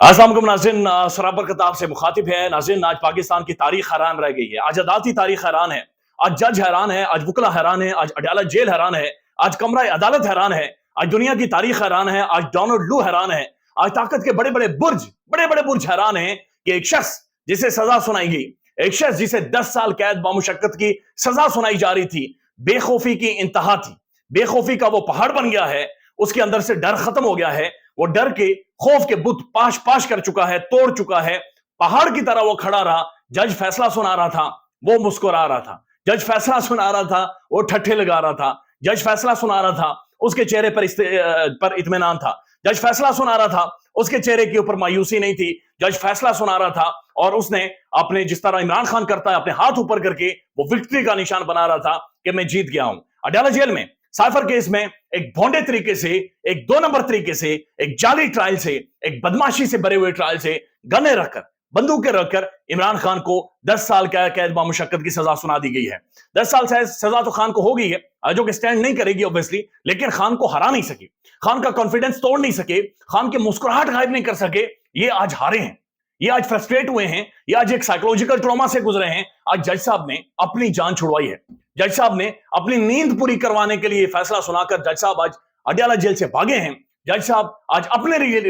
अस्सलाम वालेकुम नाज़रीन, सराबर किताब से मुखातिब है। नाज़रीन, आज पाकिस्तान की तारीख हैरान रह गई है। आज अदालती तारीख हैरान है। आज जज हैरान है, आज वकला हैरान है, आज अदालत जेल हैरान है, आज कमरा अदालत हैरान है, आज दुनिया की तारीख हैरान है, आज डोनाल्ड लू हैरान है, आज ताकत के बड़े बड़े बुर्ज हैरान है कि एक शख्स जिसे सजा सुनाई गई, एक शख्स जिसे 10 साल कैद बामुशक्कत की सजा सुनाई जा रही थी, बेखौफी की इंतहा थी, बेखौफी का वो पहाड़ बन गया है, उसके अंदर से डर खत्म हो गया है, वो डर के खौफ के बुत पाश पाश कर चुका है, तोड़ चुका है। पहाड़ की तरह वो खड़ा रहा। जज फैसला सुना रहा था, वो मुस्कुरा रहा था। जज फैसला सुना रहा था, वो ठट्ठे लगा रहा था। जज फैसला सुना रहा था, उसके चेहरे पर इत्मीनान था। जज फैसला सुना रहा था, उसके चेहरे के ऊपर मायूसी नहीं थी। जज फैसला सुना रहा था और उसने अपने, जिस तरह इमरान खान करता है, अपने हाथ ऊपर करके वो विक्ट्री का निशान बना रहा था कि मैं जीत गया हूं। अडालत जेल में साइफर केस में एक भोंडे तरीके से, एक 2 नंबर तरीके से, एक जाली ट्रायल से, एक बदमाशी से भरे हुए ट्रायल से गने रखकर, बंदूकें रखकर इमरान खान को 10 साल कैद बामुशक्कत की सजा सुना दी गई है। 10 साल सजा तो खान को हो गई है, जो कि स्टैंड नहीं करेगी ऑब्वियसली, लेकिन खान को हरा नहीं सके, खान का कॉन्फिडेंस तोड़ नहीं सके, खान की मुस्कुराहट गायब नहीं कर सके। ये आज हारे हैं, ये आज फ्रस्ट्रेट हुए हैं, ये आज एक साइकोलॉजिकल ट्रॉमा से गुजरे हैं। आज जज साहब ने अपनी जान छुड़वाई है। जज साहब ने अपनी नींद पूरी करवाने के लिए फैसला सुनाकर जज साहब आज अडयाला जेल से भागे हैं। जज साहब आज अपने लिए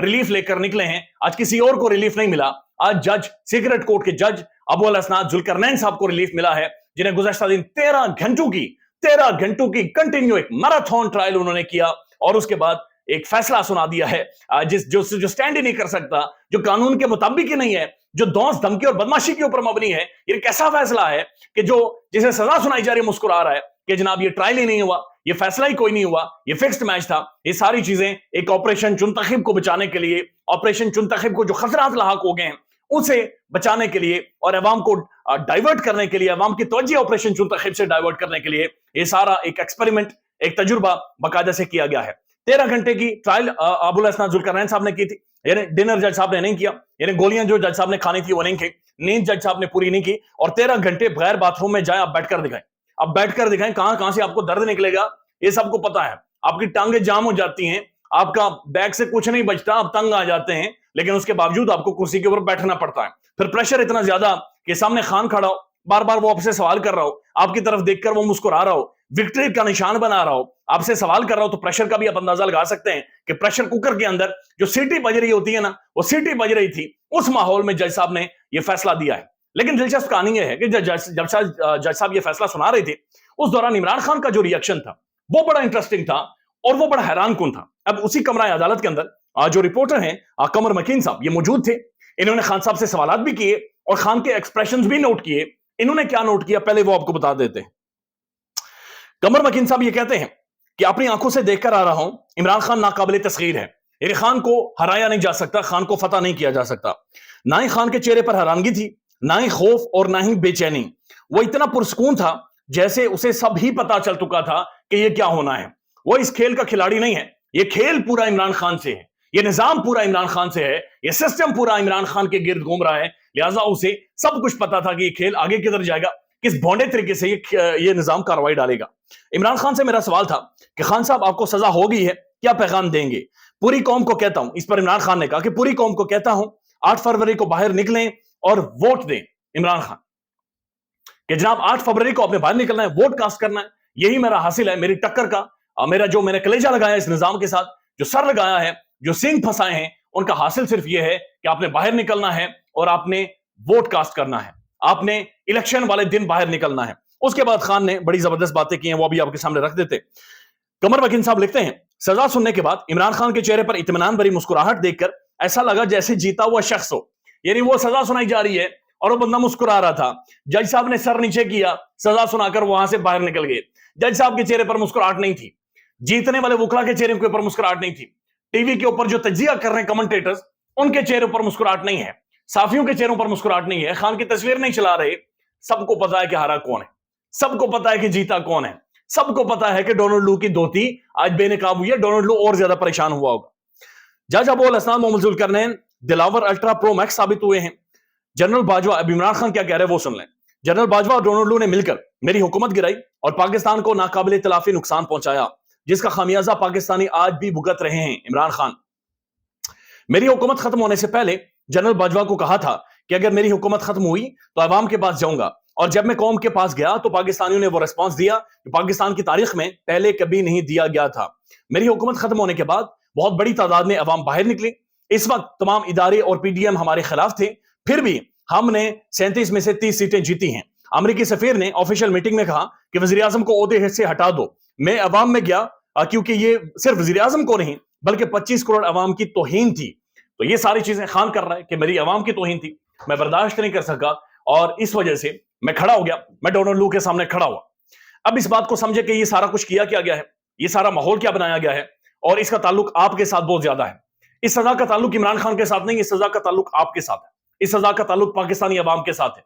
रिलीफ लेकर निकले हैं। आज किसी और को रिलीफ नहीं मिला। आज जज, सीक्रेट कोर्ट के जज अबू अल हसनात जुल्करनैन साहब को रिलीफ मिला है, जिन्हें गुज़श्ता दिन 13 घंटों की कंटिन्यू एक मैराथन ट्रायल उन्होंने किया और उसके बाद एक फैसला सुना दिया है, जो स्टैंड ही नहीं कर सकता, जो कानून के मुताबिक ही नहीं है, जो दौस धमकी और बदमाशी के ऊपर मबनी है। ये कैसा फैसला है कि जिसे सजा सुनाई जा रही है मुस्कुरा रहा है कि जनाब ये ट्रायल ही नहीं हुआ, ये फैसला ही कोई नहीं हुआ, ये फिक्स्ड मैच था। ये सारी चीजें एक ऑपरेशन चुनतखिब को बचाने के लिए, ऑपरेशन चुनतखिब को जो खतरात लाहक हो गए हैं उसे बचाने के लिए और अवाम को डाइवर्ट करने के लिए, अवाम की तवज्जो ऑपरेशन चुनतखिब से डाइवर्ट करने के लिए ये सारा एक एक्सपेरिमेंट, एक तजुर्बा बाकायदा से किया गया है। 13 घंटे की ट्रायल अबू अल हसनात जुल्करनैन साहब ने की थी। यानी डिनर जज साहब ने नहीं किया, यानी गोलियां जो जज साहब ने खानी थी वो नहीं खी, नींद जज साहब ने पूरी नहीं की और 13 घंटे बगैर बाथरूम में जाए, आप बैठकर दिखाएं, अब बैठकर दिखाएं कहां से आपको दर्द निकलेगा, ये सबको पता है। आपकी टांगे जाम हो जाती हैं, आपका बैग से कुछ नहीं बचता, आप तंग आ जाते हैं, लेकिन उसके बावजूद आपको कुर्सी के ऊपर बैठना पड़ता है। फिर प्रेशर इतना ज्यादा कि सामने खान खड़ा हो, बार बार वो आपसे सवाल कर रहा हो, आपकी तरफ देखकर वो मुस्कुरा रहा हो, विक्ट्री का निशान बना रहा हो, आपसे सवाल कर रहा हो, तो प्रेशर का भी आप अंदाजा लगा सकते हैं कि प्रेशर कुकर के अंदर जो सीटी बज रही होती है ना, वो सीटी बज रही थी। उस माहौल में जज साहब ने यह फैसला दिया है। लेकिन दिलचस्प कहानी यह है कि जज साहब ये फैसला सुना रहे थे, उस दौरान इमरान खान का जो रिएक्शन था वो बड़ा इंटरेस्टिंग था और वो बड़ा हैरान कुन था। अब उसी कमरा अदालत के अंदर जो रिपोर्टर हैं कमर मकीन साहब, ये मौजूद थे। इन्होंने खान साहब से सवालात भी किए और खान के एक्सप्रेशंस भी नोट किए। इन्होंने क्या नोट किया पहले वो आपको बता देते हैं। कमर मकीन साहब ये कहते हैं कि अपनी आंखों से देखकर आ रहा हूं, इमरान खान नाकाबिले तस्खीर है। यानी खान को हराया नहीं जा सकता, खान को फतह नहीं किया जा सकता। ना ही खान के चेहरे पर हैरानगी थी, ना ही खौफ और ना ही बेचैनी। वो इतना पुरसकून था जैसे उसे सब ही पता चल चुका था कि ये क्या होना है। वो इस खेल का खिलाड़ी नहीं है, ये खेल पूरा इमरान खान से है, ये निजाम पूरा इमरान खान से है, ये सिस्टम पूरा इमरान खान के गिर्द घूम रहा है। लिहाजा उसे सब कुछ पता था कि ये खेल आगे किधर जाएगा, किस भोंडे तरीके से ये निजाम कार्रवाई डालेगा। इमरान खान से मेरा सवाल था कि खान साहब आपको सजा हो गई है, क्या पैगाम देंगे? पूरी कौम को कहता हूं, इस पर इमरान खान ने कहा कि पूरी कौम को कहता हूं 8 फरवरी को बाहर निकलें और वोट दें। इमरान खान कि जनाब 8 फरवरी को आपने बाहर निकलना है, वोट कास्ट करना है, यही मेरा हासिल है, मेरी टक्कर का, मैंने कलेजा लगाया इस निजाम के साथ, जो सर लगाया है, जो सिंह फंसाए हैं, उनका हासिल सिर्फ यह है कि आपने बाहर निकलना है और आपने वोट कास्ट करना है, आपने इलेक्शन वाले दिन बाहर निकलना है। उसके बाद खान ने बड़ी जबरदस्त बातें की हैं, वो भी आपके सामने रख देते। कमर वकील साहब लिखते हैं, सजा सुनने के बाद इमरान खान के चेहरे पर इत्मीनान भरी मुस्कुराहट देखकर ऐसा लगा जैसे जीता हुआ शख्स हो। यानी वो सजा सुनाई जा रही है और वो बंदा मुस्कुरा रहा था। जज साहब ने सर नीचे किया, सजा सुनाकर वहां से बाहर निकल गए। जज साहब के चेहरे पर मुस्कुराहट नहीं थी, जीतने वाले वकला के चेहरे के ऊपर मुस्कुराहट नहीं थी, टीवी के ऊपर जो तजिया कर रहे हैं कमेंटेटर्स, उनके चेहरे पर मुस्कुराहट नहीं है, साफियों के चेहरों पर मुस्कुराहट नहीं है, खान की तस्वीर नहीं चला रहे। सबको पता है कि हारा कौन है, सबको पता है कि जीता कौन है, सबको पता है कि डोनाल्ड लू की धोती आज बेनकाब हुई है, डोनाल्ड लू और ज्यादा परेशान हुआ होगा। जज Abu Al Hasnat Mohammad Zulqarnain Dilawar ultra pro max साबित हुए हैं। जनरल बाजवा, अब इमरान खान क्या कह रहे हैं वो सुन लें। जनरल बाजवा और डोनाल्ड लू ने मिलकर मेरी हुकूमत गिराई और पाकिस्तान को नाकाबिले तलाफी नुकसान पहुंचाया, जिसका खामियाजा पाकिस्तानी आज भी भुगत रहे हैं। इमरान खान میری حکومت ختم ہونے سے پہلے جنرل باجوہ کو کہا تھا کہ اگر میری حکومت ختم ہوئی تو عوام کے پاس جاؤں گا، اور جب میں قوم کے پاس گیا تو پاکستانیوں نے وہ ریسپانس دیا کہ پاکستان کی تاریخ میں پہلے کبھی نہیں دیا گیا تھا۔ میری حکومت ختم ہونے کے بعد بہت بڑی تعداد میں عوام باہر نکلی۔ اس وقت تمام ادارے اور پی ڈی ایم ہمارے خلاف تھے، پھر بھی ہم نے 37 میں سے 30 سیٹیں جیتی ہیں۔ امریکی سفیر نے آفیشیل میٹنگ میں کہا کہ وزیر اعظم کو عہدے سے ہٹا دو۔ میں عوام میں گیا کیونکہ یہ صرف وزیر اعظم کو نہیں بلکہ 25 کروڑ عوام کی توہین تھی۔ تو یہ ساری چیزیں خان کر رہا ہے کہ میری عوام کی توہین تھی، میں برداشت نہیں کر سکا، اور اس وجہ سے میں کھڑا ہو گیا، میں ڈونلڈ لو کے سامنے کھڑا ہوا۔ اب اس بات کو سمجھے کہ یہ سارا کچھ کیا گیا ہے، یہ سارا ماحول کیا بنایا گیا ہے، اور اس کا تعلق آپ کے ساتھ بہت زیادہ ہے۔ اس سزا کا تعلق عمران خان کے ساتھ نہیں، اس سزا کا تعلق آپ کے ساتھ ہے، اس سزا کا تعلق پاکستانی عوام کے ساتھ ہے۔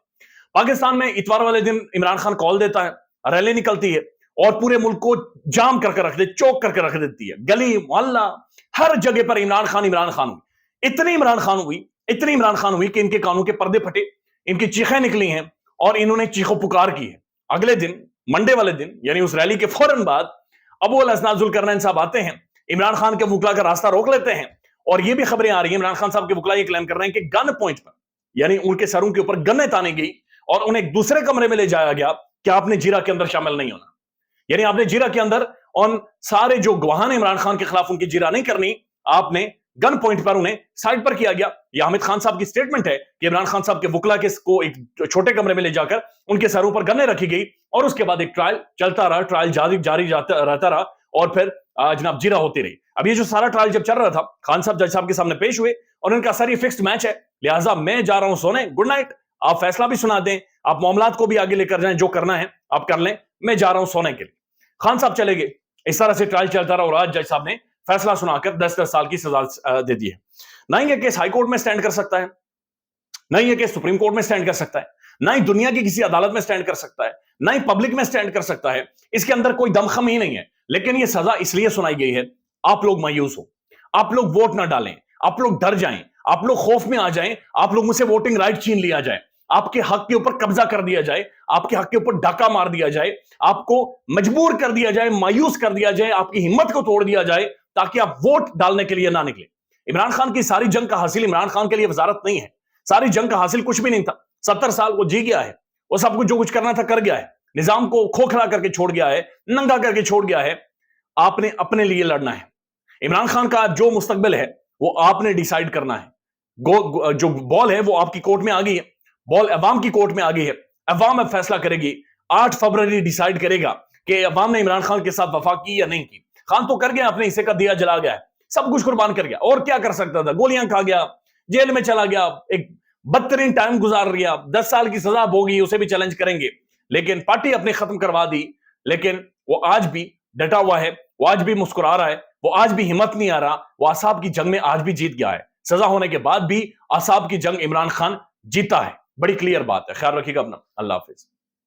پاکستان میں اتوار والے دن عمران خان کال دیتا ہے، ریلی نکلتی ہے، اور پورے ملک کو جام کر کے رکھ دے، چوک کر کے رکھ دیتی ہے، گلی محلہ ہر جگہ پر عمران خان ہوئی۔ اتنی عمران خان ہوئی کہ ان کے کانوں کے پردے پھٹے، ان کی چیخیں نکلی ہیں، اور انہوں نے چیخو پکار کی ہے۔ اگلے دن منڈے والے دن یعنی اس ریلی کے فوراً بعد ابو الاسناد ذوالقرنین صاحب آتے ہیں، عمران خان کے وکلا کا راستہ روک لیتے ہیں، اور یہ بھی خبریں آ رہی ہیں عمران خان صاحب کے وکلا یہ کلیم کر رہے ہیں کہ گن پوائنٹ پر یعنی ان کے سروں کے اوپر گنیں تانے گئی اور انہیں ایک دوسرے کمرے میں لے جایا گیا کہ آپ نے جیرا کے اندر شامل نہیں ہونا، یعنی آپ نے جیرا کے اندر ان سارے جو گواہان عمران خان کے خلاف ان کی جیرا نہیں کرنی، آپ نے گن پوائنٹ پر انہیں سائڈ پر کیا گیا۔ یہ حامد خان صاحب کی سٹیٹمنٹ ہے کہ عمران خان صاحب کے وکلا کو ایک چھوٹے کمرے میں لے جا کر ان کے سروں پر گنیں رکھی گئی، اور اس کے بعد ایک ٹرائل چلتا رہا، ٹرائل جاری رہتا رہا، اور پھر جناب جیرا ہوتی رہی۔ اب یہ جو سارا ٹرائل جب چل رہا تھا، خان صاحب جج صاحب کے سامنے پیش ہوئے، اور ان کا سر یہ فکسڈ میچ ہے، لہٰذا میں جا رہا ہوں سونے، گڈ نائٹ، آپ فیصلہ بھی سنا دیں، آپ معاملات کو بھی آگے لے کر جائیں، جو کرنا ہے آپ کر لیں، میں جا رہا ہوں سونے کے لیے۔ خان صاحب چلے گئے، اس طرح سے ٹرائل چلتا رہا، اور آج جج صاحب نے فیصلہ سنا کر 10 سال کی سزا دے دی ہے۔ نہ یہ کیس ہائی کورٹ میں سٹینڈ کر سکتا ہے، نہ یہ کیس سپریم کورٹ میں سٹینڈ کر سکتا ہے، نہ ہی دنیا کی کسی عدالت میں سٹینڈ کر سکتا ہے، نہ ہی پبلک میں سٹینڈ کر سکتا ہے، اس کے اندر کوئی دمخم ہی نہیں ہے۔ لیکن یہ سزا اس لیے سنائی گئی ہے، آپ لوگ مایوس ہو، آپ لوگ ووٹ نہ ڈالیں، آپ لوگ ڈر جائیں، آپ لوگ خوف میں آ جائیں، آپ لوگوں سے ووٹنگ رائٹ چھین لیا جائے، آپ کے حق کے اوپر قبضہ کر دیا جائے، آپ کے حق کے اوپر ڈاکہ مار دیا جائے، آپ کو مجبور کر دیا جائے، مایوس کر دیا جائے، آپ کی ہمت کو توڑ دیا جائے تاکہ آپ ووٹ ڈالنے کے لیے نہ نکلے۔ عمران خان کی ساری جنگ کا حاصل عمران خان کے لیے وزارت نہیں ہے، ساری جنگ کا حاصل کچھ بھی نہیں تھا، 70 سال وہ جی گیا ہے، وہ سب کچھ جو کچھ کرنا تھا کر گیا ہے، نظام کو کھوکھلا کر کے چھوڑ گیا ہے، ننگا کر کے چھوڑ گیا ہے۔ آپ نے اپنے لیے لڑنا ہے، عمران خان کا جو مستقبل ہے وہ آپ نے ڈیسائیڈ کرنا ہے۔ جو بال ہے وہ آپ کی کورٹ میں آ گئی ہے، بال عوام کی کورٹ میں آ گئی ہے، عوام اب فیصلہ کرے گی، 8 فروری ڈیسائیڈ کرے گا کہ عوام نے عمران خان کے ساتھ وفا کی یا نہیں کی۔ خان تو کر گیا، اپنے حصے کا دیا جلا گیا ہے، سب کچھ قربان کر گیا، اور کیا کر سکتا تھا؟ گولیاں کھا گیا، جیل میں چلا گیا، ایک بدترین ٹائم گزار رہا، 10 سال کی سزا ہوگی، اسے بھی چیلنج کریں گے، لیکن پارٹی اپنے ختم کروا دی۔ لیکن وہ آج بھی ڈٹا ہوا ہے، وہ آج بھی مسکرا رہا ہے، وہ آج بھی ہمت نہیں آ رہا، وہ اعصاب کی جنگ میں آج بھی جیت گیا ہے۔ سزا ہونے کے بعد بھی اعصاب کی جنگ عمران خان جیتا ہے، بڑی کلیئر بات ہے۔ خیال رکھیے گا اپنا، اللہ حافظ۔